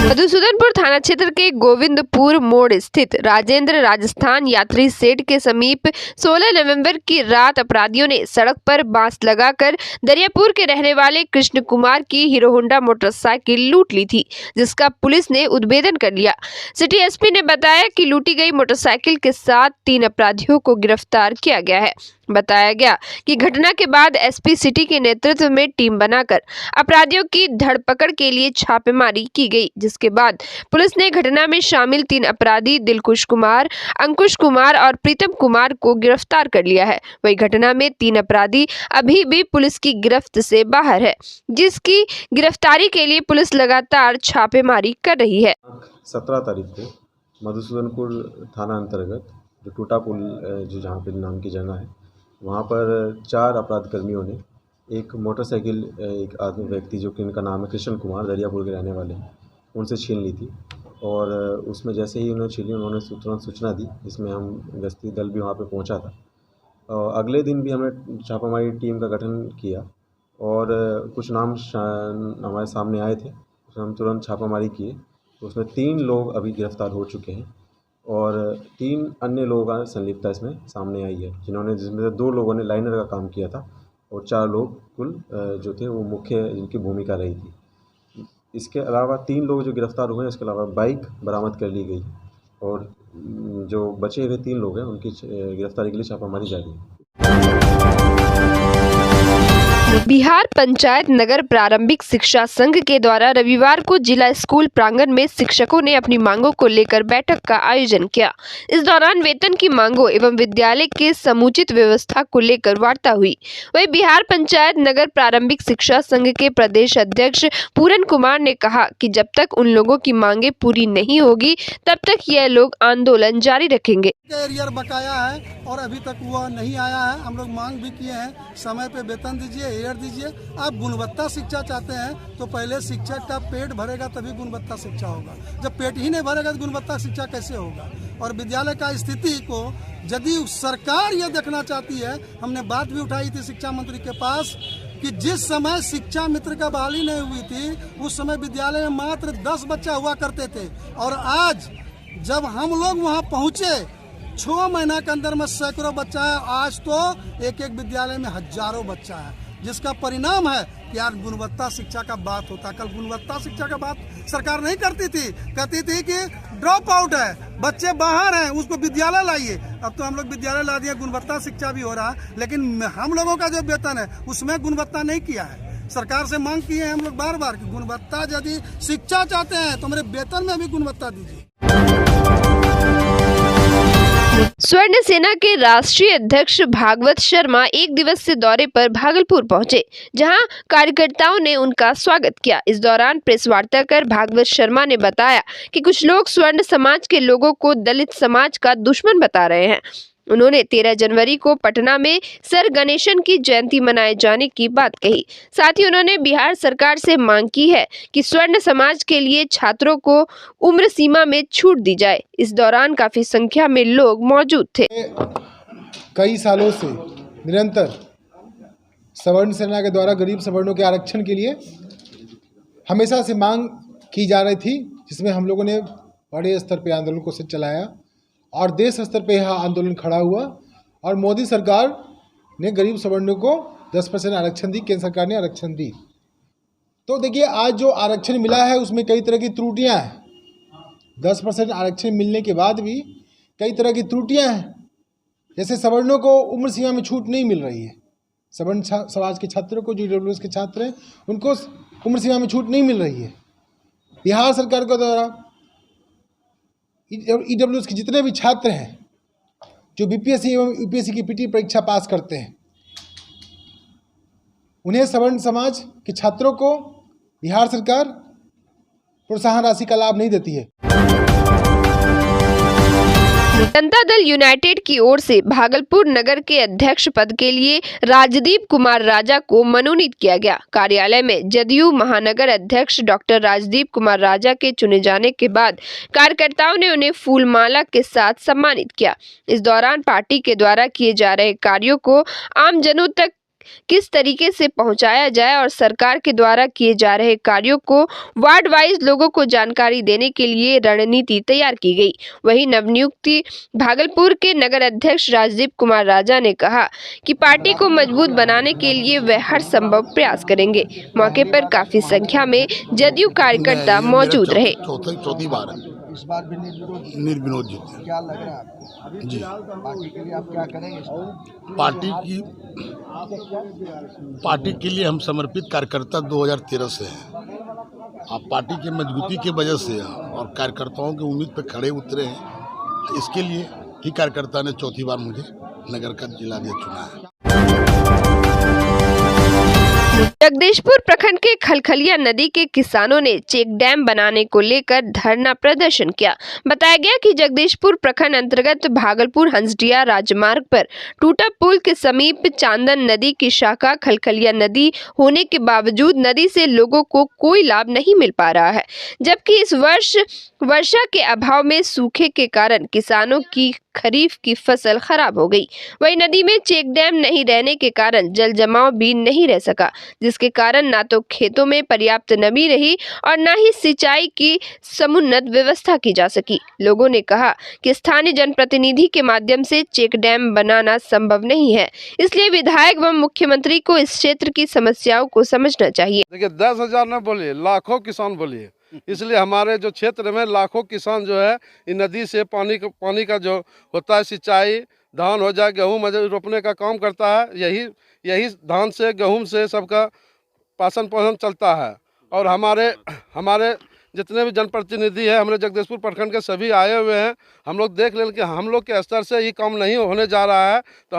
मधुसूदनपुर थाना क्षेत्र के गोविंदपुर मोड़ स्थित राजेंद्र राजस्थान यात्री शेड के समीप 16 नवंबर की रात अपराधियों ने सड़क पर बांस लगाकर दरियापुर के रहने वाले कृष्ण कुमार की हीरो होंडा मोटरसाइकिल लूट ली थी, जिसका पुलिस ने उद्भेदन कर लिया। सिटी एसपी ने बताया कि लूटी गई मोटरसाइकिल के साथ 3 अपराधियों को गिरफ्तार किया गया है। बताया गया कि घटना के बाद एसपी सिटी के नेतृत्व में टीम बनाकर अपराधियों की धरपकड़ के लिए छापेमारी की गई, जिसके बाद पुलिस ने घटना में शामिल 3 अपराधी दिलकुश कुमार, अंकुश कुमार और प्रीतम कुमार को गिरफ्तार कर लिया है। वही घटना में 3 अपराधी अभी भी पुलिस की गिरफ्त से बाहर है, जिसकी गिरफ्तारी के लिए पुलिस लगातार छापेमारी कर रही है। 17 तारीख को मधुसूदनपुर थाना अंतर्गत जो टूटा पुल जो जहाँ पे नाम की जगह है, वहाँ पर 4 अपराध कर्मियों ने एक मोटरसाइकिल एक आदमी व्यक्ति जो कि इनका नाम है कृष्ण कुमार, दरियापुर के रहने वाले हैं, उनसे छीन ली थी। और उसमें जैसे ही उन्होंने छीनी, उन्होंने तुरंत सूचना दी, जिसमें हम गश्ती दल भी वहाँ पे पहुँचा था। अगले दिन भी हमने छापामारी टीम का गठन किया और कुछ नाम हमारे सामने आए थे, उसमें हम तुरंत छापामारी किए। तो उसमें 3 लोग अभी गिरफ्तार हो चुके हैं और 3 अन्य लोगों का संलिप्तता इसमें सामने आई है, जिसमें से 2 लोगों ने लाइनर का काम किया था और 4 लोग कुल जो थे वो मुख्य जिनकी भूमिका रही थी। इसके अलावा 3 लोग जो गिरफ्तार हुए हैं, इसके अलावा बाइक बरामद कर ली गई और जो बचे हुए 3 लोग हैं उनकी गिरफ्तारी के लिए छापामारी जारी है। बिहार पंचायत नगर प्रारंभिक शिक्षा संघ के द्वारा रविवार को जिला स्कूल प्रांगण में शिक्षकों ने अपनी मांगों को लेकर बैठक का आयोजन किया। इस दौरान वेतन की मांगों एवं विद्यालय के समुचित व्यवस्था को लेकर वार्ता हुई। वहीं बिहार पंचायत नगर प्रारंभिक शिक्षा संघ के प्रदेश अध्यक्ष पूरन कुमार ने कहा कि जब तक उन लोगों की मांगे पूरी नहीं होगी, तब तक यह लोग आंदोलन जारी रखेंगे। एरियर बकाया है और अभी तक वह नहीं आया है। हम लोग मांग भी किए हैं, समय पे वेतन दीजिए, एयर दीजिए। आप गुणवत्ता शिक्षा चाहते हैं तो पहले शिक्षक का पेट भरेगा तभी गुणवत्ता शिक्षा होगा। जब पेट ही नहीं भरेगा तो गुणवत्ता शिक्षा कैसे होगा? और विद्यालय का स्थिति को यदि सरकार ये देखना चाहती है, हमने बात भी उठाई थी शिक्षा मंत्री के पास कि जिस समय शिक्षा मित्र का बहाली नहीं हुई थी, उस समय विद्यालय में मात्र 10 बच्चा हुआ करते थे और आज जब हम लोग वहाँ पहुँचे 6 महीना के अंदर में सैकड़ों बच्चा है। आज तो एक विद्यालय में हजारों बच्चा है, जिसका परिणाम है कि यार गुणवत्ता शिक्षा का बात होता। कल गुणवत्ता शिक्षा का बात सरकार नहीं करती थी, कहती थी कि ड्रॉप आउट है, बच्चे बाहर हैं, उसको विद्यालय लाइए। अब तो हम लोग विद्यालय ला दिए, गुणवत्ता शिक्षा भी हो रहा है, लेकिन हम लोगों का जो वेतन है उसमें गुणवत्ता नहीं किया है। सरकार से मांग की है हम लोग बार बार कि गुणवत्ता यदि शिक्षा चाहते हैं तो मेरे वेतन में भी गुणवत्ता दीजिए। स्वर्ण सेना के राष्ट्रीय अध्यक्ष भागवत शर्मा 1 दिवसीय दौरे पर भागलपुर पहुंचे, जहां कार्यकर्ताओं ने उनका स्वागत किया। इस दौरान प्रेस वार्ता कर भागवत शर्मा ने बताया कि कुछ लोग स्वर्ण समाज के लोगों को दलित समाज का दुश्मन बता रहे हैं। उन्होंने 13 जनवरी को पटना में सर गणेशन की जयंती मनाए जाने की बात कही। साथ ही उन्होंने बिहार सरकार से मांग की है कि स्वर्ण समाज के लिए छात्रों को उम्र सीमा में छूट दी जाए। इस दौरान काफी संख्या में लोग मौजूद थे। कई सालों से निरंतर सवर्ण सेना के द्वारा गरीब सवर्णों के आरक्षण के लिए हमेशा से मांग की जा रही थी, जिसमें हम लोगों ने बड़े स्तर पर आंदोलन को चलाया और देश स्तर पे यह आंदोलन खड़ा हुआ और मोदी सरकार ने गरीब सवर्णों को 10% आरक्षण दी, केंद्र सरकार ने आरक्षण दी। तो देखिए आज जो आरक्षण मिला है उसमें कई तरह की त्रुटियां हैं। 10% आरक्षण मिलने के बाद भी कई तरह की त्रुटियां हैं, जैसे सवर्णों को उम्र सीमा में छूट नहीं मिल रही है। सवर्ण समाज के छात्रों को, जो ईडब्ल्यूएस के छात्र हैं, उनको उम्र सीमा में छूट नहीं मिल रही है। बिहार सरकार के द्वारा ईडब्ल्यूएस के जितने भी छात्र हैं जो बीपीएससी एवं यूपीएससी की पीटी परीक्षा पास करते हैं, उन्हें सवर्ण समाज के छात्रों को बिहार सरकार प्रोत्साहन राशि का लाभ नहीं देती है। जनता दल यूनाइटेड की ओर से भागलपुर नगर के अध्यक्ष पद के लिए राजदीप कुमार राजा को मनोनीत किया गया। कार्यालय में जदयू महानगर अध्यक्ष डॉक्टर राजदीप कुमार राजा के चुने जाने के बाद कार्यकर्ताओं ने उन्हें फूलमाला के साथ सम्मानित किया। इस दौरान पार्टी के द्वारा किए जा रहे कार्यों को आमजनों तक किस तरीके से पहुंचाया जाए और सरकार के द्वारा किए जा रहे कार्यों को वार्ड वाइज लोगों को जानकारी देने के लिए रणनीति तैयार की गई। वहीं नवनियुक्ति भागलपुर के नगर अध्यक्ष राजदीप कुमार राजा ने कहा कि पार्टी को मजबूत बनाने के लिए वे हर संभव प्रयास करेंगे। मौके पर काफी संख्या में जदयू कार्यकर्ता मौजूद रहे। चौथी बार है इस बार भी निर्विनोद जीते। क्या लग रहा है आपको? जी पार्टी के लिए आप क्या करेंगे? पार्टी के लिए हम समर्पित कार्यकर्ता 2013 से हैं। आप पार्टी की मजबूती की वजह से और कार्यकर्ताओं की उम्मीद पर खड़े उतरे हैं। इसके लिए ही कार्यकर्ता ने चौथी बार मुझे नगर का जिलाध्यक्ष चुना है। जगदीशपुर प्रखंड के खलखलिया नदी के किसानों ने चेक डैम बनाने को लेकर धरना प्रदर्शन किया। बताया गया कि जगदीशपुर प्रखंड अंतर्गत भागलपुर हंसडिया राजमार्ग पर टूटा पुल के समीप चांदन नदी की शाखा खलखलिया नदी होने के बावजूद नदी से लोगों को कोई लाभ नहीं मिल पा रहा है, जबकि इस वर्ष वर्षा के अभाव में सूखे के कारण किसानों की खरीफ की फसल खराब हो गई। वहीं नदी में चेक डैम नहीं रहने के कारण जल जमाव भी नहीं रह सका, जिसके कारण न तो खेतों में पर्याप्त नमी रही और न ही सिंचाई की समुन्नत व्यवस्था की जा सकी। लोगों ने कहा कि स्थानीय जनप्रतिनिधि के माध्यम से चेक डैम बनाना संभव नहीं है, इसलिए विधायक व मुख्यमंत्री को इस क्षेत्र की समस्याओं को समझना चाहिए। देखिए 10,000 न बोलिए, लाखों किसान बोलिए, इसलिए हमारे जो क्षेत्र में लाखों किसान जो है इन नदी से पानी का जो होता है सिंचाई, धान हो जाए, गेहूँ रोपने का काम करता है। यही धान से गेहूँ से सबका पालन पोषण चलता है। और हमारे जितने भी जनप्रतिनिधि हैं हमारे जगदीशपुर प्रखंड के सभी आए हुए हैं। हम लोग देख लें कि हम लोग के स्तर से ये काम नहीं होने जा रहा है, तो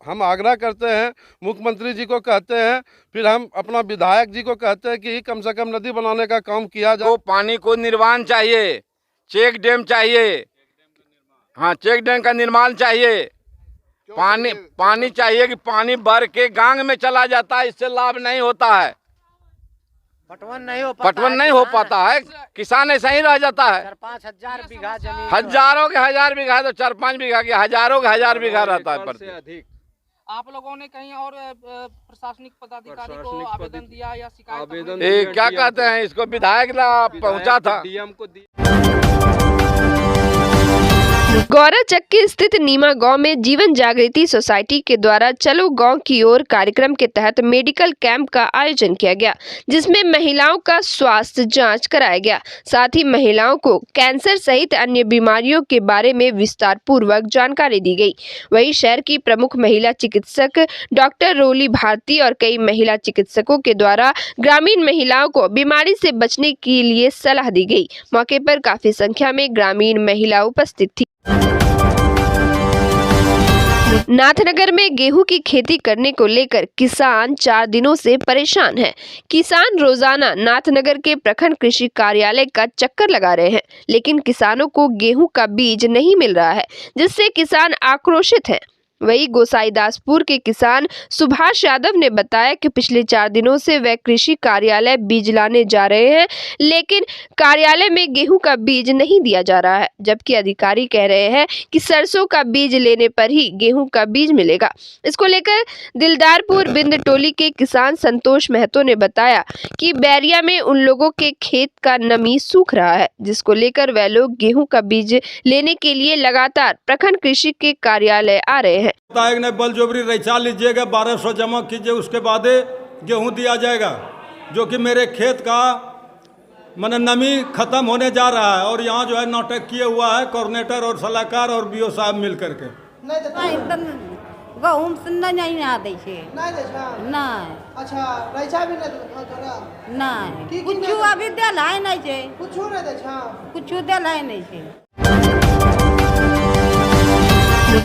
हम आग्रह करते हैं, मुख्यमंत्री जी को कहते हैं, फिर हम अपना विधायक जी को कहते हैं कि कम से कम नदी बनाने का काम किया जाए। तो पानी को निर्माण चाहिए, चेक डैम चाहिए, हाँ चेक डैम का निर्माण चाहिए। पानी चाहिए कि पानी भर के गांग में चला जाता है, इससे लाभ नहीं होता है, पटवन नहीं हो पाता है, किसान ऐसा ही रह जाता है। 4-5 बीघा जमीन, हजारों के 1000 बीघा तो 4-5 बीघा के हजारों के 1000 बीघा रहता है प्रति अधिक। आप लोगों ने कहीं और प्रशासनिक पदाधिकारी को आवेदन दिया या शिकायत? ये क्या कहते हैं, इसको विधायक ने पहुंचा था। गौरा चक्की स्थित नीमा गांव में जीवन जागृति सोसाइटी के द्वारा चलो गांव की ओर कार्यक्रम के तहत मेडिकल कैंप का आयोजन किया गया, जिसमें महिलाओं का स्वास्थ्य जांच कराया गया। साथ ही महिलाओं को कैंसर सहित अन्य बीमारियों के बारे में विस्तार पूर्वक जानकारी दी गई। वहीं शहर की प्रमुख महिला चिकित्सक डॉक्टर रोली भारती और कई महिला चिकित्सकों के द्वारा ग्रामीण महिलाओं को बीमारी से बचने के लिए सलाह दी गई। मौके पर काफी संख्या में ग्रामीण महिला उपस्थित थी। नाथनगर में गेहूं की खेती करने को लेकर किसान 4 दिनों से परेशान हैं। किसान रोजाना नाथनगर के प्रखंड कृषि कार्यालय का चक्कर लगा रहे हैं, लेकिन किसानों को गेहूं का बीज नहीं मिल रहा है, जिससे किसान आक्रोशित हैं। वही गोसाईदासपुर के किसान सुभाष यादव ने बताया कि पिछले 4 दिनों से वे कृषि कार्यालय बीज लाने जा रहे हैं, लेकिन कार्यालय में गेहूं का बीज नहीं दिया जा रहा है, जबकि अधिकारी कह रहे हैं कि सरसों का बीज लेने पर ही गेहूं का बीज मिलेगा। इसको लेकर दिलदारपुर बिंद टोली के किसान संतोष महतो ने बताया कि बैरिया में उन लोगों के खेत का नमी सूख रहा है, जिसको लेकर वे लोग गेहूं का बीज लेने के लिए लगातार प्रखंड कृषि के कार्यालय आ रहे हैं। विधायक ने बलजोबरी रैचा लीजिएगा, 1200 जमा कीजिए, उसके बाद गेहूं दिया जाएगा, जो कि मेरे खेत का मन नमी खत्म होने जा रहा है। और यहाँ जो है नाटक किए हुआ है कोऑर्डिनेटर और सलाहकार और बीओ साहब मिल करके। गहूम नहीं आदै छै, नहीं अच्छा रैचा भी नहीं, कुछ अभी देल है नहीं छै, कुछ देल है नहीं छै।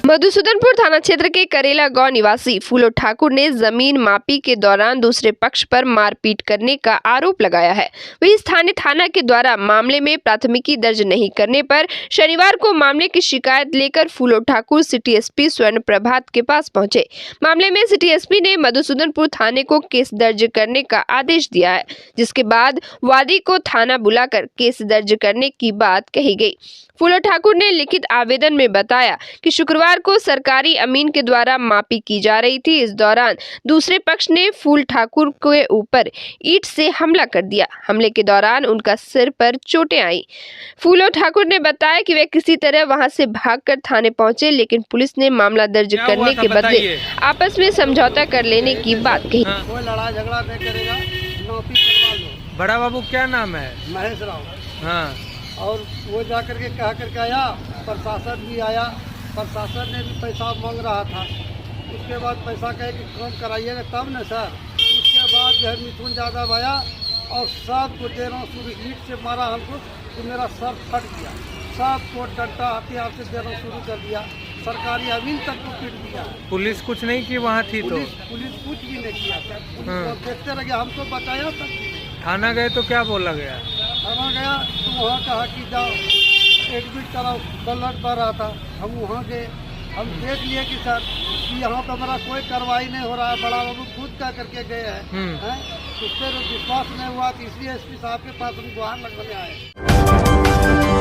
मधुसूदनपुर थाना क्षेत्र के करेला गांव निवासी फूलो ठाकुर ने जमीन मापी के दौरान दूसरे पक्ष पर मारपीट करने का आरोप लगाया है। वही स्थानीय थाना के द्वारा मामले में प्राथमिकी दर्ज नहीं करने पर शनिवार को मामले की शिकायत लेकर फूलो ठाकुर सिटी एसपी स्वर्ण प्रभात के पास पहुंचे। मामले में सिटी एसपी ने मधुसूदनपुर थाने को केस दर्ज करने का आदेश दिया है, जिसके बाद वादी को थाना बुलाकर केस दर्ज करने की बात कही गई। फूलो ठाकुर ने लिखित आवेदन में बताया कि शुक्रवार को सरकारी अमीन के द्वारा मापी की जा रही थी। इस दौरान दूसरे पक्ष ने फूल ठाकुर के ऊपर ईंट से हमला कर दिया। हमले के दौरान उनका सिर पर चोटें आई। फूलो ठाकुर ने बताया कि वे किसी तरह वहां से भागकर थाने पहुंचे, लेकिन पुलिस ने मामला दर्ज करने के बदले आपस में समझौता कर लेने की बात कही। कोई लड़ाई झगड़ा नहीं करेगा, नौकरी करवा लो। बड़ा बाबू क्या नाम है? महेश राव। हाँ, और वो जा करके कह करके आया, प्रशासन भी आया, प्रशासन ने भी पैसा मांग रहा था। उसके बाद पैसा कहे कि काम कराइएगा तब न सर। उसके बाद जो है मिथुन यादव आया और सबको देना शुरू, ईंट से मारा हमको तो मेरा सर फट गया। सबको डंडा हथियार से देना शुरू कर दिया। सरकारी अमीन तक को पीट दिया। पुलिस कुछ नहीं की वहाँ थी? तो पुलिस कुछ भी नहीं किया सर। पुलिस को देखते रह गया, हमको बचाया तक। थाना गए तो क्या बोला गया? थाना गया तो वहाँ कहा कि जाओ एडमिट कराओ, ब्लड बढ़ रहा था। हम वहाँ गए, हम देख लिए कि सर कि यहाँ पर हमारा कोई कार्रवाई नहीं हो रहा है। बड़ा बाबू खुद कह करके गए हैं, उससे विश्वास नहीं हुआ, तो इसलिए एसपी साहब के पास हम गुहार लगवाने आए।